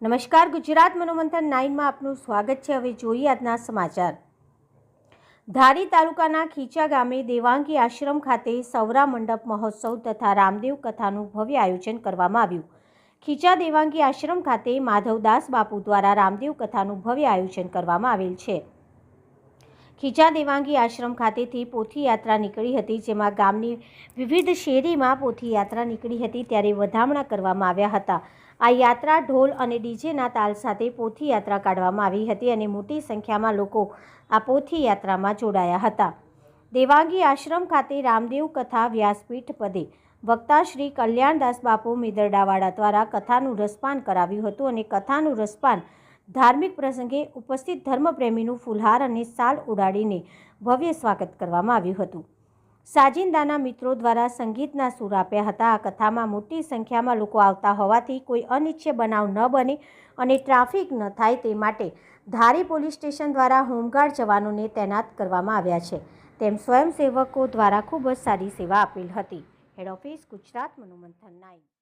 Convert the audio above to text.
નમસ્કાર, ગુજરાત મનોમંથન 9 માં આપનું સ્વાગત છે। હવે જોઈએ આજના સમાચાર। ધારી તાલુકાના ખીચા ગામે દેવાંગી આશ્રમ ખાતે સૌરા મંડપ મહોત્સવ તથા રામદેવ કથાનું ભવ્ય આયોજન કરવામાં આવ્યું। ખીચા દેવાંગી આશ્રમ ખાતે માધવદાસ બાપુ દ્વારા રામદેવ કથાનું ભવ્ય આયોજન કરવામાં આવેલ છે। ખીચા દેવાંગી આશ્રમ ખાતેથી પોથી યાત્રા નીકળી હતી, જેમાં ગામની વિવિધ શેરીમાં પોથી યાત્રા નીકળી હતી ત્યારે વધામણા કરવામાં આવ્યા હતા। આ યાત્રા ઢોલ અને ડીજેના તાલ સાથે પોથી યાત્રા કાઢવામાં આવી હતી અને મોટી સંખ્યામાં લોકો આ પોથી યાત્રામાં જોડાયા હતા। દેવાંગી આશ્રમ ખાતે રામદેવ કથા વ્યાસપીઠ પદે વક્તા શ્રી કલ્યાણદાસ બાપુ મેદરડાવાળા દ્વારા કથાનું રસપાન કરાવ્યું હતું અને કથાનું રસપાન ધાર્મિક પ્રસંગે ઉપસ્થિત ધર્મપ્રેમીનું ફુલહાર અને સાલ ઉડાડીને ભવ્ય સ્વાગત કરવામાં આવ્યું હતું। સાજિંદાના મિત્રો દ્વારા સંગીતના સૂર આપ્યા હતા। આ કથામાં મોટી સંખ્યામાં લોકો આવતા હોવાથી કોઈ અનિચ્છનીય બનાવ ન બને અને ટ્રાફિક ન થાય તે માટે ધારી પોલીસ સ્ટેશન દ્વારા હોમગાર્ડ જવાનોને તૈનાત કરવામાં આવ્યા છે, તેમ સ્વયંસેવકો દ્વારા ખૂબ જ સારી સેવા આપેલ હતી। Head office Gujarat Manomanthan 9।